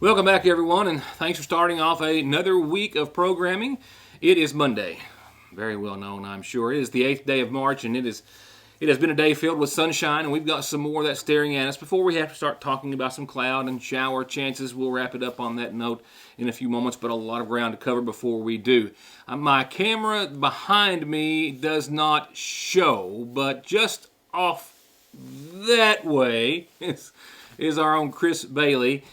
Welcome back, everyone, and thanks for starting off another week of programming. It is Monday, very well known, I'm sure. It is the 8th day of March, and it has been a day filled with sunshine, and we've got some more of that staring at us before we have to start talking about some cloud and shower chances. We'll wrap it up on that note in a few moments, but a lot of ground to cover before we do. My camera behind me does not show, but just off that way is our own Chris Bailey.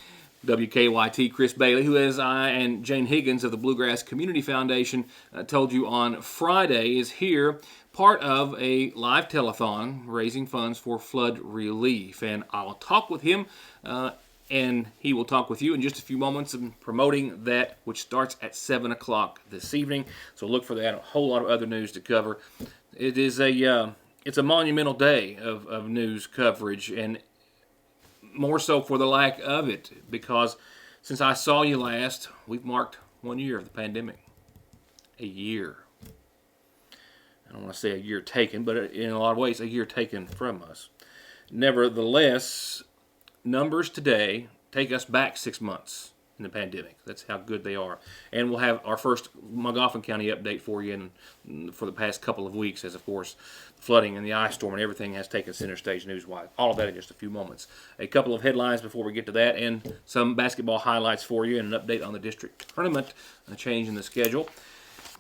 WKYT Chris Bailey, who, as I and Jane Higgins of the Bluegrass Community Foundation told you on Friday, is here, part of a live telethon raising funds for flood relief. And I'll talk with him, and he will talk with you in just a few moments, and promoting that, which starts at 7 o'clock this evening. So look for that. A whole lot of other news to cover. It's a monumental day of news coverage, and more so for the lack of it, because since I saw you last, we've marked 1 year of the pandemic. A year. I don't want to say a year taken, but in a lot of ways, a year taken from us. Nevertheless, numbers today take us back 6 months in the pandemic. That's how good they are. And we'll have our first Magoffin County update for you for the past couple of weeks, as of course the flooding and the ice storm and everything has taken center stage news-wise. All of that in just a few moments. A couple of headlines before we get to that, and some basketball highlights for you, and an update on the district tournament, a change in the schedule.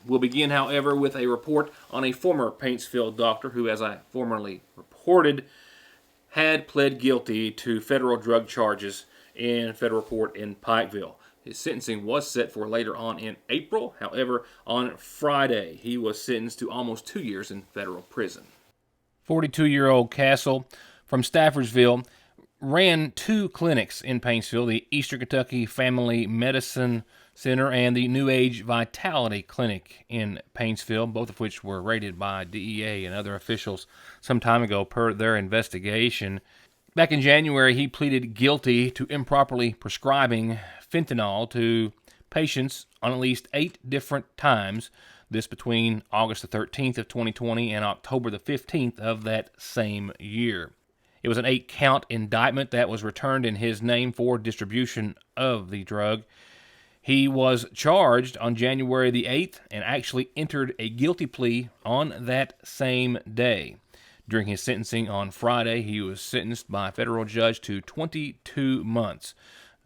We'll begin, however, with a report on a former Paintsville doctor who, as I formerly reported, had pled guilty to federal drug charges in federal court in Pikeville. His sentencing was set for later on in April. However, on Friday, he was sentenced to almost 2 years in federal prison. 42-year-old Castle from Staffordsville ran 2 clinics in Paintsville, the Eastern Kentucky Family Medicine Center and the New Age Vitality Clinic in Paintsville, both of which were raided by DEA and other officials some time ago per their investigation. Back in January, he pleaded guilty to improperly prescribing fentanyl to patients on at least 8 different times, this between August the 13th of 2020 and October the 15th of that same year. It was an 8-count indictment that was returned in his name for distribution of the drug. He was charged on January the 8th and actually entered a guilty plea on that same day. During his sentencing on Friday, he was sentenced by a federal judge to 22 months.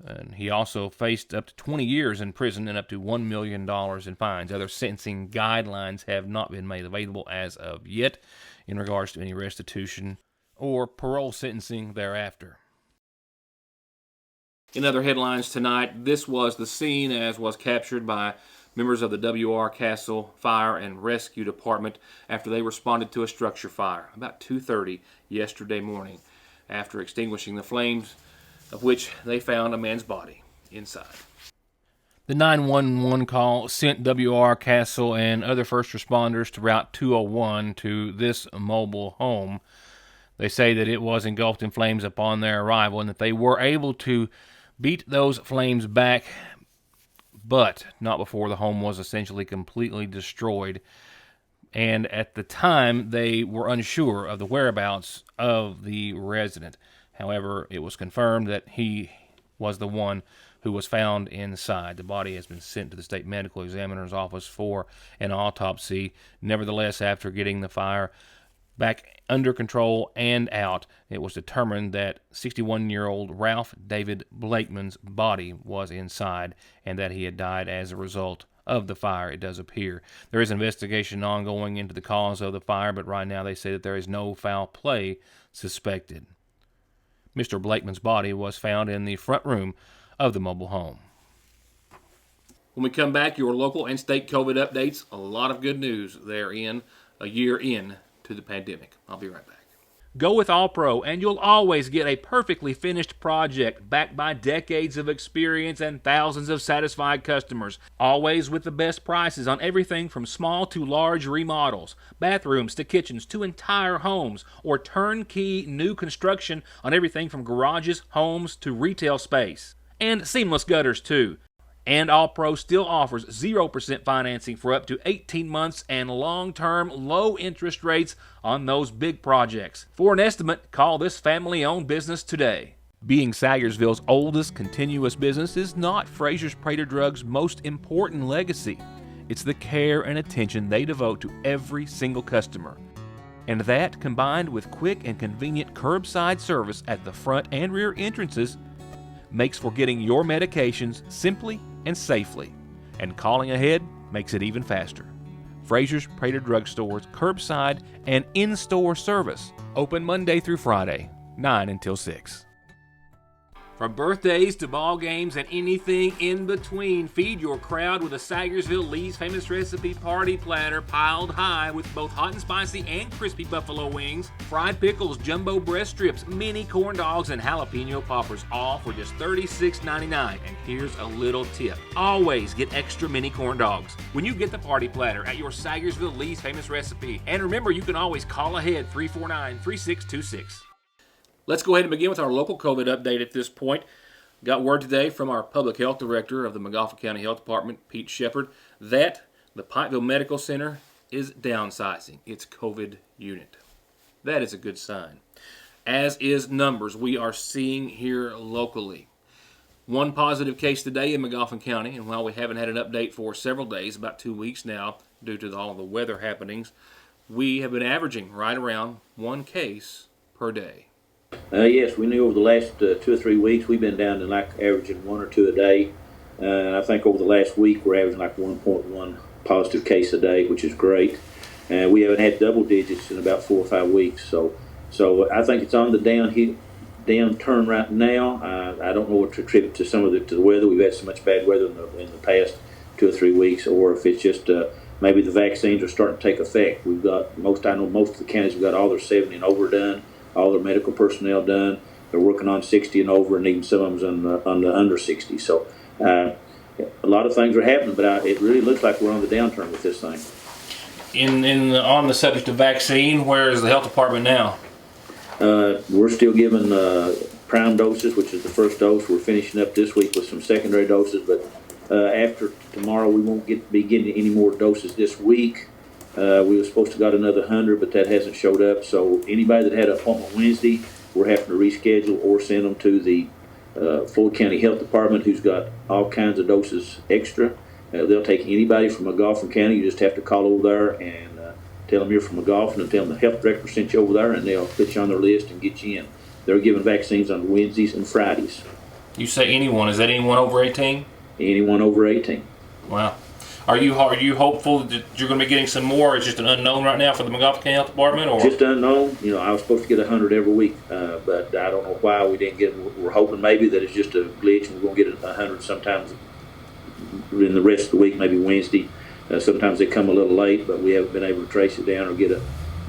And he also faced up to 20 years in prison and up to $1 million in fines. Other sentencing guidelines have not been made available as of yet in regards to any restitution or parole sentencing thereafter. In other headlines tonight, this was the scene as was captured by members of the W.R. Castle Fire and Rescue Department after they responded to a structure fire about 2:30 yesterday morning, after extinguishing the flames of which they found a man's body inside. The 911 call sent W.R. Castle and other first responders to Route 201 to this mobile home. They say that it was engulfed in flames upon their arrival and that they were able to beat those flames back, but not before the home was essentially completely destroyed. And at the time, they were unsure of the whereabouts of the resident. However, it was confirmed that he was the one who was found inside. The body has been sent to the state medical examiner's office for an autopsy. Nevertheless, after getting the fire back under control and out, it was determined that 61-year-old Ralph David Blakeman's body was inside and that he had died as a result of the fire, it does appear. There is an investigation ongoing into the cause of the fire, but right now they say that there is no foul play suspected. Mr. Blakeman's body was found in the front room of the mobile home. When we come back, your local and state COVID updates. A lot of good news therein, a year in to the pandemic. I'll be right back. Go with All Pro, and you'll always get a perfectly finished project backed by decades of experience and thousands of satisfied customers. Always with the best prices on everything from small to large remodels, bathrooms to kitchens to entire homes, or turnkey new construction on everything from garages, homes to retail space. And seamless gutters too. And All Pro still offers 0% financing for up to 18 months and long-term low interest rates on those big projects. For an estimate, call this family-owned business today. Being Sayersville's oldest continuous business is not Fraser's Prater Drug's most important legacy. It's the care and attention they devote to every single customer. And that, combined with quick and convenient curbside service at the front and rear entrances, makes for getting your medications simply and safely. And calling ahead makes it even faster. Fraser's Prater Drug Store's curbside and in-store service, open Monday through Friday, 9 until 6. From birthdays to ball games and anything in between, feed your crowd with a Sayersville Lee's Famous Recipe party platter piled high with both hot and spicy and crispy buffalo wings, fried pickles, jumbo breast strips, mini corn dogs, and jalapeno poppers, all for just $36.99. And here's a little tip. Always get extra mini corn dogs when you get the party platter at your Sayersville Lee's Famous Recipe. And remember, you can always call ahead 349-3626. Let's go ahead and begin with our local COVID update at this point. Got word today from our Public Health Director of the McGoffin County Health Department, Pete Shepard, that the Pikeville Medical Center is downsizing its COVID unit. That is a good sign, as is numbers we are seeing here locally. One positive case today in McGoffin County, and while we haven't had an update for several days, about 2 weeks now, due to all the weather happenings, we have been averaging right around one case per day. Yes, we knew over the last 2 or 3 weeks we've been down to like averaging 1 or 2 a day. And I think over the last week we're averaging like 1.1 positive case a day, which is great. And we haven't had double digits in about 4 or 5 weeks. So I think it's on the downturn right now. I don't know what to attribute to some of to the weather. We've had so much bad weather in the past 2 or 3 weeks, or if it's just maybe the vaccines are starting to take effect. I know most of the counties have got all their 70 and over done. All their medical personnel done. They're working on 60 and over, and even some of them's on the under 60. So a lot of things are happening, but it really looks like we're on the downturn with this thing. On the subject of vaccine, where is the health department now? We're still giving prime doses, which is the first dose. We're finishing up this week with some secondary doses, but after tomorrow we won't be getting any more doses this week. We were supposed to got another 100, but that hasn't showed up. So anybody that had an appointment Wednesday, we're having to reschedule or send them to the Floyd County Health Department, who's got all kinds of doses extra. They'll take anybody from McGoffin County. You just have to call over there and tell them you're from McGoffin and tell them the health director sent you over there, and they'll put you on their list and get you in. They're giving vaccines on Wednesdays and Fridays. You say anyone. Is that anyone over 18? Anyone over 18. Wow. Are you hopeful that you're going to be getting some more? It's just an unknown right now for the McGoffin County Health Department, or just unknown? I was supposed to get 100 every week, but I don't know why we didn't get. We're hoping maybe that it's just a glitch, and we're going to get 100 sometimes in the rest of the week, maybe Wednesday. Sometimes they come a little late, but we haven't been able to trace it down or get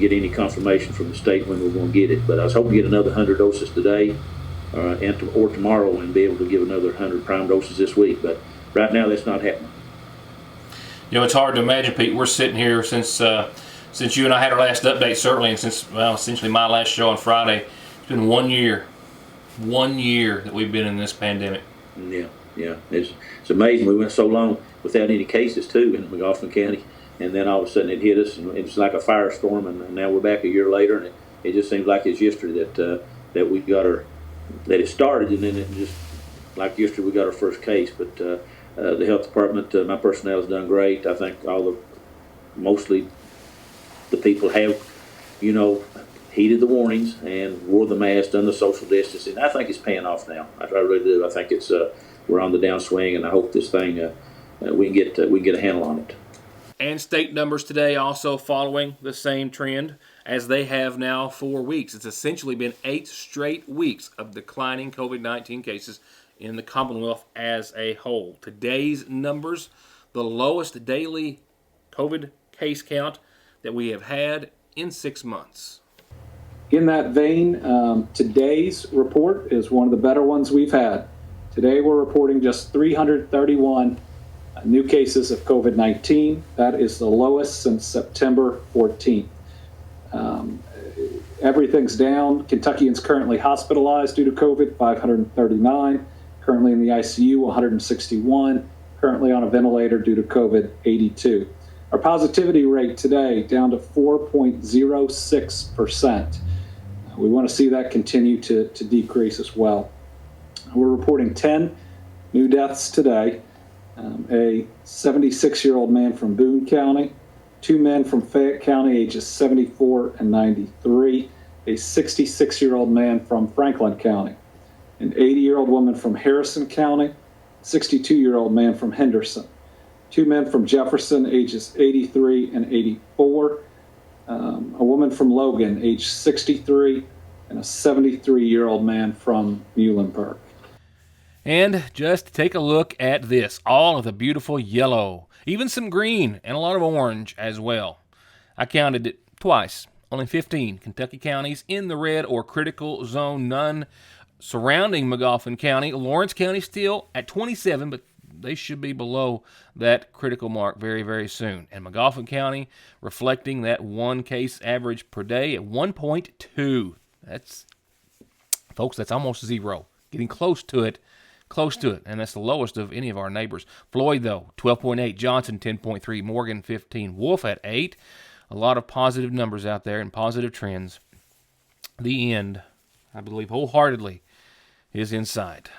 any confirmation from the state when we're going to get it. But I was hoping to get another 100 doses today, or tomorrow, and be able to give another 100 prime doses this week. But right now, that's not happening. It's hard to imagine, Pete. We're sitting here since you and I had our last update, certainly, and since, essentially my last show on Friday. It's been 1 year. 1 year that we've been in this pandemic. Yeah. It's amazing. We went so long without any cases, too, in McGoffin County, and then all of a sudden it hit us, and it was like a firestorm, and now we're back a year later, and it just seems like it's yesterday that we got that it started, and then it just, like yesterday, we got our first case, but the health department, my personnel has done great. I think mostly the people have, heeded the warnings and wore the mask, done the social distancing. I think it's paying off now. I really do. I think it's we're on the downswing, and I hope this thing we can get a handle on it. And state numbers today also following the same trend as they have now for weeks. It's essentially been 8 straight weeks of declining COVID-19 cases in the Commonwealth as a whole. Today's numbers, the lowest daily COVID case count that we have had in 6 months. In that vein, today's report is one of the better ones we've had. Today we're reporting just 331 new cases of COVID-19. That is the lowest since September 14th. Everything's down. Kentuckians currently hospitalized due to COVID, 539. Currently in the ICU, 161. Currently on a ventilator due to COVID, 82. Our positivity rate today down to 4.06%. We want to see that continue to decrease as well. We're reporting 10 new deaths today. A 76-year-old man from Boone County, 2 men from Fayette County, ages 74 and 93, a 66-year-old man from Franklin County, an 80-year-old woman from Harrison County, 62-year-old man from Henderson, 2 men from Jefferson, ages 83 and 84, a woman from Logan, age 63, and a 73-year-old man from Muhlenberg. And just take a look at this. All of the beautiful yellow, even some green, and a lot of orange as well. I counted it twice. Only 15 Kentucky counties in the red or critical zone, none surrounding Magoffin County. Lawrence County still at 27, but they should be below that critical mark very, very soon. And Magoffin County reflecting that 1 case average per day at 1.2. Folks, that's almost zero. Getting close to it, and that's the lowest of any of our neighbors. Floyd, though, 12.8, Johnson, 10.3, Morgan, 15, Wolf at 8. A lot of positive numbers out there and positive trends. The end, I believe wholeheartedly, is in sight.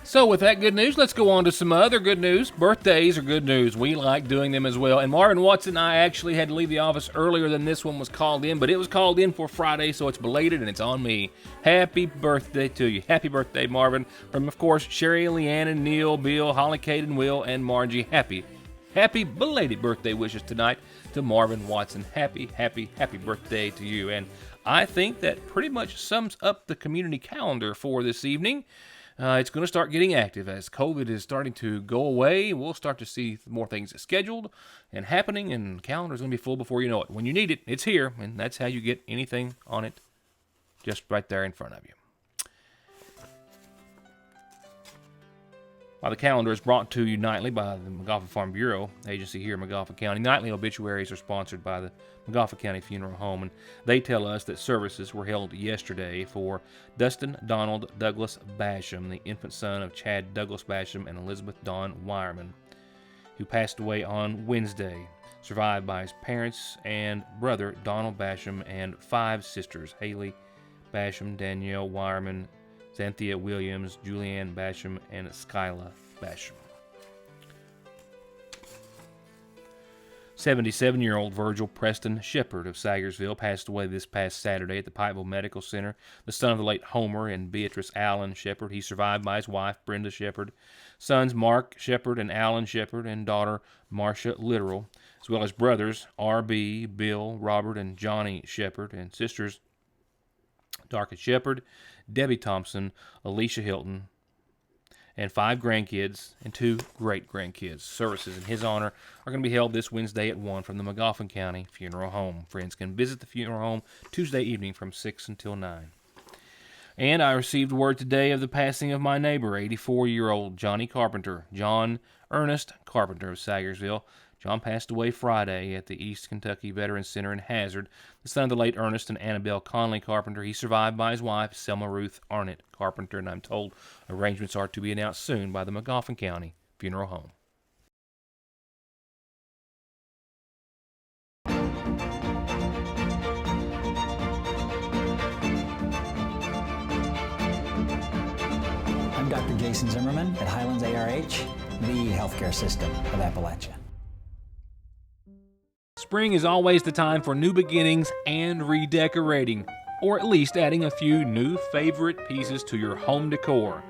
So with that good news, let's go on to some other good news. Birthdays are good news. We like doing them as well. And Marvin Watson and I actually had to leave the office earlier than this one was called in, but it was called in for Friday, so it's belated and it's on me. Happy birthday to you. Happy birthday, Marvin. From, of course, Sherry, Leanne, and Neil, Bill, Holly, Kate, and Will, and Margie. Happy belated birthday wishes tonight to Marvin Watson. Happy birthday to you. And I think that pretty much sums up the community calendar for this evening. It's going to start getting active as COVID is starting to go away. We'll start to see more things scheduled and happening, and the calendar is going to be full before you know it. When you need it, it's here, and that's how you get anything on it, just right there in front of you. While the calendar is brought to you nightly by the Magoffin Farm Bureau agency here in Magoffin County, nightly obituaries are sponsored by the Magoffin County Funeral Home, and they tell us that services were held yesterday for Dustin Donald Douglas Basham, the infant son of Chad Douglas Basham and Elizabeth Dawn Wireman, who passed away on Wednesday, survived by his parents and brother Donald Basham and 5 sisters, Haley Basham, Danielle Wireman, Xanthia Williams, Julianne Basham, and Skyla Basham. 77-year-old Virgil Preston Shepard of Sagersville passed away this past Saturday at the Pikeville Medical Center, the son of the late Homer and Beatrice Allen Shepard. He's survived by his wife, Brenda Shepard, sons Mark Shepard and Alan Shepard, and daughter Marcia Littoral, as well as brothers R.B., Bill, Robert, and Johnny Shepard, and sisters Darka Shepard, Debbie Thompson, Alicia Hilton, and 5 grandkids and 2 great-grandkids. Services in his honor are going to be held this Wednesday at 1 from the Magoffin County Funeral Home. Friends can visit the funeral home Tuesday evening from 6 until 9. And I received word today of the passing of my neighbor, 84-year-old Johnny Carpenter, John Ernest Carpenter of Sagersville. John passed away Friday at the East Kentucky Veterans Center in Hazard, the son of the late Ernest and Annabelle Conley Carpenter. He's survived by his wife, Selma Ruth Arnett Carpenter, and I'm told arrangements are to be announced soon by the Magoffin County Funeral Home. I'm Dr. Jason Zimmerman at Highlands ARH, the healthcare system of Appalachia. Spring is always the time for new beginnings and redecorating, or at least adding a few new favorite pieces to your home decor.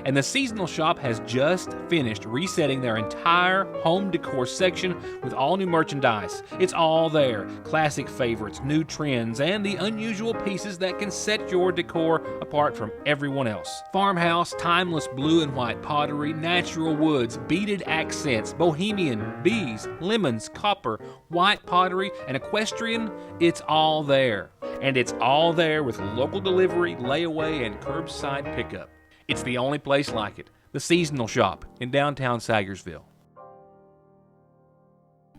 And the Seasonal Shop has just finished resetting their entire home decor section with all new merchandise. It's all there. Classic favorites, new trends, and the unusual pieces that can set your decor apart from everyone else. Farmhouse, timeless blue and white pottery, natural woods, beaded accents, bohemian, bees, lemons, copper, white pottery, and equestrian. It's all there. And it's all there with local delivery, layaway, and curbside pickup. It's the only place like it. The Seasonal Shop in downtown Sagersville.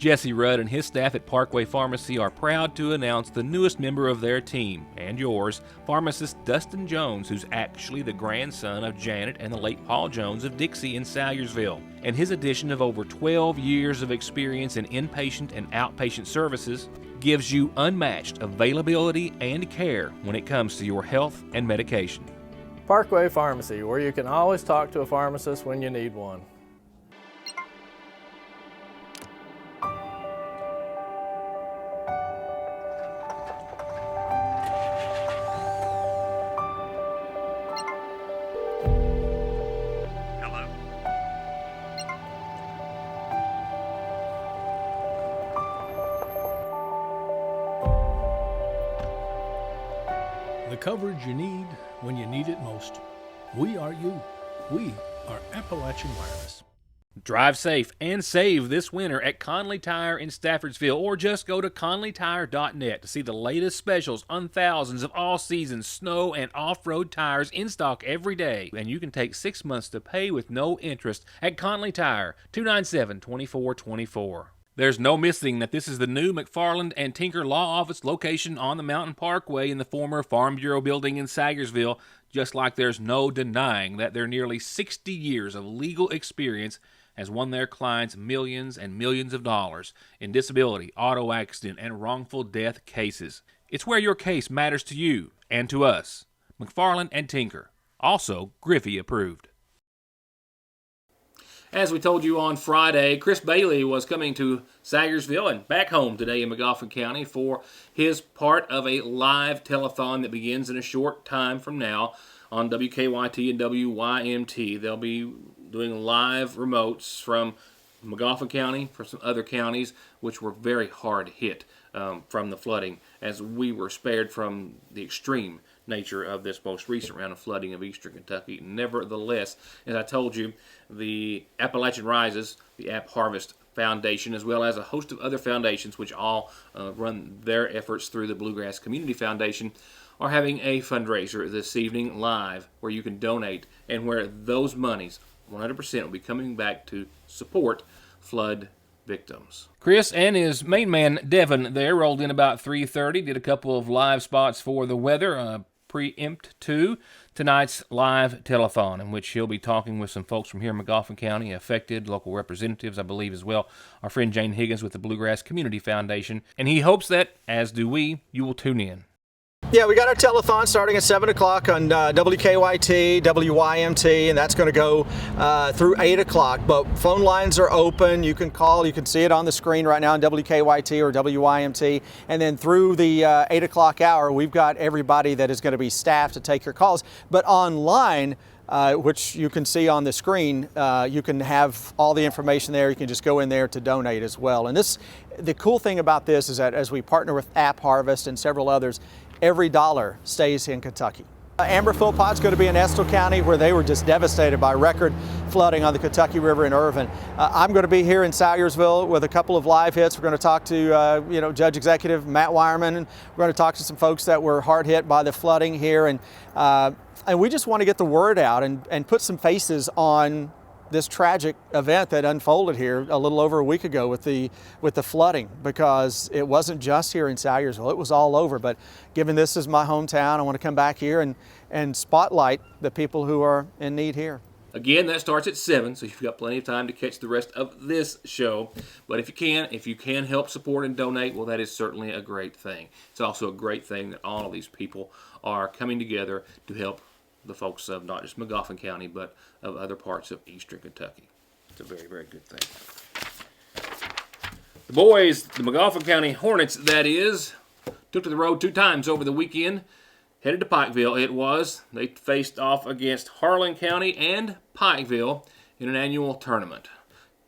Jesse Rudd and his staff at Parkway Pharmacy are proud to announce the newest member of their team, and yours, pharmacist Dustin Jones, who's actually the grandson of Janet and the late Paul Jones of Dixie in Salyersville. And his addition of over 12 years of experience in inpatient and outpatient services gives you unmatched availability and care when it comes to your health and medication. Parkway Pharmacy, where you can always talk to a pharmacist when you need one. The coverage you need when you need it most. We are you. We are Appalachian Wireless. Drive safe and save this winter at Conley Tire in Staffordsville, or just go to conleytire.net to see the latest specials on thousands of all-season snow and off-road tires in stock every day. And you can take 6 months to pay with no interest at Conley Tire, 297-2424. There's no missing that this is the new McFarland and Tinker Law Office location on the Mountain Parkway in the former Farm Bureau building in Salyersville, just like there's no denying that their nearly 60 years of legal experience has won their clients millions and millions of dollars in disability, auto accident, and wrongful death cases. It's where your case matters to you and to us. McFarland and Tinker, also Griffey approved. As we told you on Friday, Chris Bailey was coming to Salyersville and back home today in McGoffin County for his part of a live telethon that begins in a short time from now on WKYT and WYMT. They'll be doing live remotes from McGoffin County, from some other counties, which were very hard hit from the flooding, as we were spared from the extreme nature of this most recent round of flooding of eastern Kentucky. Nevertheless, as I told you, the Appalachian Rises, the App Harvest Foundation, as well as a host of other foundations which all run their efforts through the Bluegrass Community Foundation, are having a fundraiser this evening live where you can donate and where those monies 100% will be coming back to support flood victims. Chris and his main man Devin there rolled in about 3:30, did a couple of live spots for the weather, preempt to tonight's live telethon, in which he'll be talking with some folks from here in McGoffin County, affected local representatives, I believe, as well. Our friend Jane Higgins with the Bluegrass Community Foundation, and he hopes that, as do we, you will tune in. Yeah, we got our telethon starting at 7 o'clock on WKYT, WYMT, and that's going to go through 8 o'clock. But phone lines are open. You can call. You can see it on the screen right now on WKYT or WYMT. And then through the 8 o'clock hour, we've got everybody that is going to be staffed to take your calls. But online, which you can see on the screen, you can have all the information there. You can just go in there to donate as well. And the cool thing about this is that as we partner with App Harvest and several others, every dollar stays in Kentucky. Amber Philpott's going to be in Estill County, where they were just devastated by record flooding on the Kentucky River in Irvin. I'm going to be here in Salyersville with a couple of live hits. We're going to talk to Judge Executive Matt Wireman, and we're going to talk to some folks that were hard hit by the flooding here. And we just want to get the word out and put some faces on this tragic event that unfolded here a little over a week ago with the flooding, because it wasn't just here in Salyersville, it was all over. But given this is my hometown, I want to come back here and spotlight the people who are in need here. Again, that starts at 7, so you've got plenty of time to catch the rest of this show. But if you can help support and donate, well, that is certainly a great thing. It's also a great thing that all of these people are coming together to help the folks of not just McGoffin County, but of other parts of eastern Kentucky. It's a very, very good thing. The boys, the McGoffin County Hornets, that is, took to the road 2 times over the weekend, headed to Pikeville. They faced off against Harlan County and Pikeville in an annual tournament.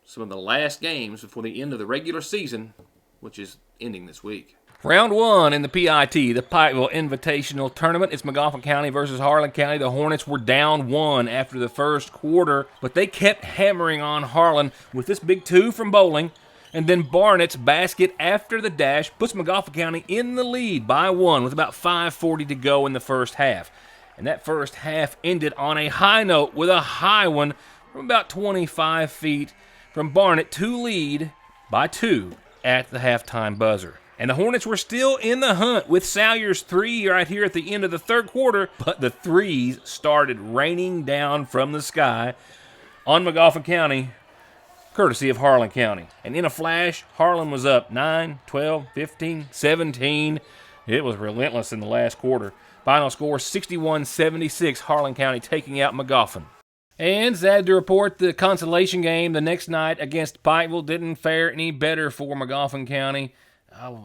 Some of the last games before the end of the regular season, which is ending this week. Round 1 in the PIT, the Pikeville Invitational Tournament. It's McGoffin County versus Harlan County. The Hornets were down 1 after the first quarter, but they kept hammering on Harlan with this big 2 from Bowling. And then Barnett's basket after the dash puts McGoffin County in the lead by 1 with about 5:40 to go in the first half. And that first half ended on a high note with a high one from about 25 feet from Barnett to lead by 2 at the halftime buzzer. And the Hornets were still in the hunt with Salyer's three right here at the end of the third quarter, but the threes started raining down from the sky on Magoffin County, courtesy of Harlan County. And in a flash, Harlan was up 9, 12, 15, 17. It was relentless in the last quarter. Final score 61-76, Harlan County taking out Magoffin. And sad to report, the consolation game the next night against Pikeville didn't fare any better for Magoffin County.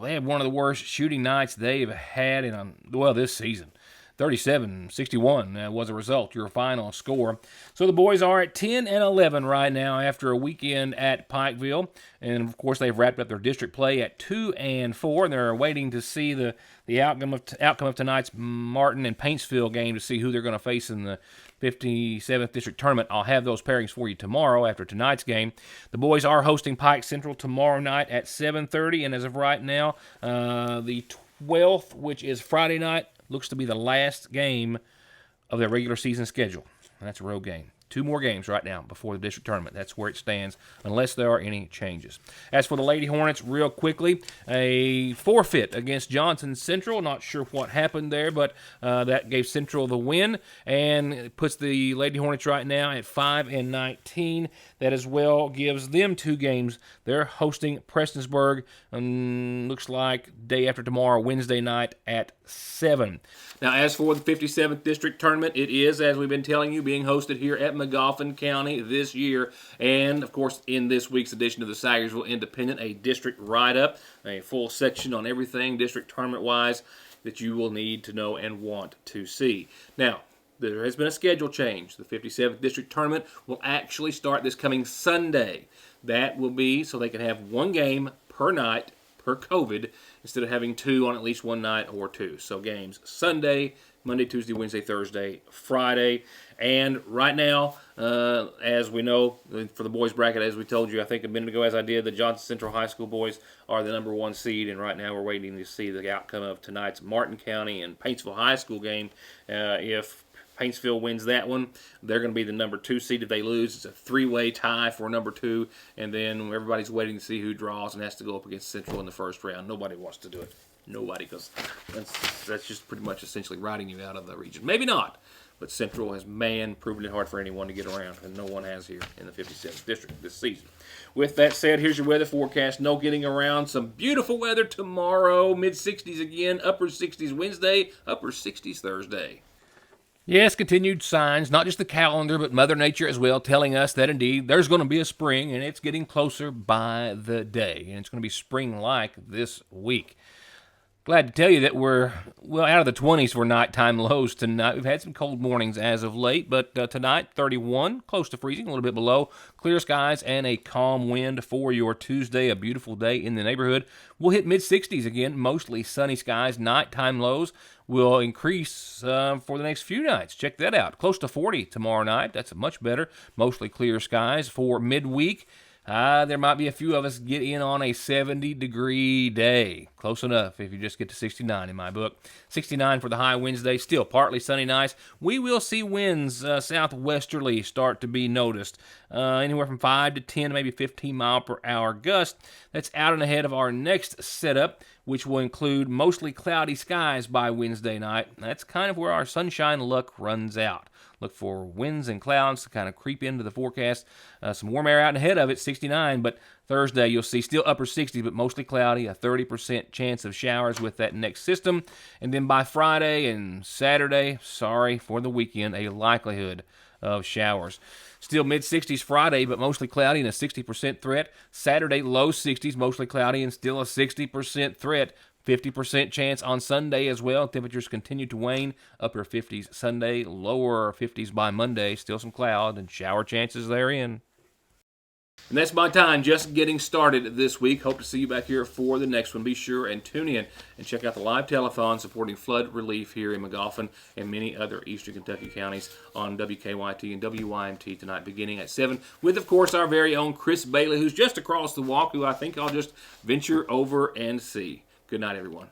They had one of the worst shooting nights they've had in, this season. 37-61 was a result, your final score. So the boys are at 10-11 right now after a weekend at Pikeville. And, of course, they've wrapped up their district play at 2-4. And they're waiting to see the outcome of tonight's Martin and Paintsville game to see who they're going to face in the 57th District Tournament. I'll have those pairings for you tomorrow after tonight's game. The boys are hosting Pike Central tomorrow night at 7:30. And as of right now, the 12th, which is Friday night, looks to be the last game of their regular season schedule. And that's a road game. 2 more games right now before the district tournament. That's where it stands, unless there are any changes. As for the Lady Hornets, real quickly, a forfeit against Johnson Central. Not sure what happened there, but that gave Central the win, and it puts the Lady Hornets right now at 5-19. That as well gives them 2 games. They're hosting Prestonsburg, looks like day after tomorrow, Wednesday night at 7. Now, as for the 57th District Tournament, it is, as we've been telling you, being hosted here at Magoffin County this year. And, of course, in this week's edition of the Sayersville Independent, a district write-up, a full section on everything district tournament-wise that you will need to know and want to see. Now, there has been a schedule change. The 57th District Tournament will actually start this coming Sunday. That will be so they can have 1 game per night per COVID instead of having 2 on at least one night or 2. So games Sunday, Monday, Tuesday, Wednesday, Thursday, Friday. And right now, as we know, for the boys bracket, as we told you, I think a minute ago as I did, the Johnson Central High School boys are the number 1 seed. And right now we're waiting to see the outcome of tonight's Martin County and Paintsville High School game. If Paintsville wins that one, they're going to be the number 2 seed. If they lose, it's a 3-way tie for number 2, and then everybody's waiting to see who draws and has to go up against Central in the first round. Nobody wants to do it. Nobody, because that's just pretty much essentially writing you out of the region. Maybe not, but Central has, proven it hard for anyone to get around, and no one has here in the 57th District this season. With that said, here's your weather forecast. No getting around. Some beautiful weather tomorrow. Mid-60s again. Upper 60s Wednesday. Upper 60s Thursday. Yes, continued signs, not just the calendar, but Mother Nature as well, telling us that indeed there's going to be a spring, and it's getting closer by the day, and it's going to be spring-like this week. Glad to tell you that we're, out of the 20s for nighttime lows tonight. We've had some cold mornings as of late, but tonight, 31, close to freezing, a little bit below. Clear skies and a calm wind for your Tuesday, a beautiful day in the neighborhood. We'll hit mid-60s again, mostly sunny skies. Nighttime lows will increase for the next few nights. Check that out. Close to 40 tomorrow night. That's much better. Mostly clear skies for midweek. There might be a few of us get in on a 70-degree day. Close enough if you just get to 69 in my book. 69 for the high Wednesday. Still partly sunny nights. We will see winds southwesterly start to be noticed. Anywhere from 5 to 10, maybe 15 mile per hour gust. That's out and ahead of our next setup, which will include mostly cloudy skies by Wednesday night. That's kind of where our sunshine luck runs out. Look for winds and clouds to kind of creep into the forecast. Some warm air out ahead of it, 69, but Thursday you'll see still upper 60s, but mostly cloudy, a 30% chance of showers with that next system. And then by Friday and Saturday, sorry for the weekend, a likelihood of showers. Still mid-60s Friday, but mostly cloudy and a 60% threat. Saturday, low 60s, mostly cloudy and still a 60% threat. 50% chance on Sunday as well. Temperatures continue to wane. Upper 50s Sunday, lower 50s by Monday. Still some cloud and shower chances therein. And that's my time just getting started this week. Hope to see you back here for the next one. Be sure and tune in and check out the live telethon supporting flood relief here in Magoffin and many other eastern Kentucky counties on WKYT and WYMT tonight beginning at 7 with, of course, our very own Chris Bailey, who's just across the walk, who I think I'll just venture over and see. Good night, everyone.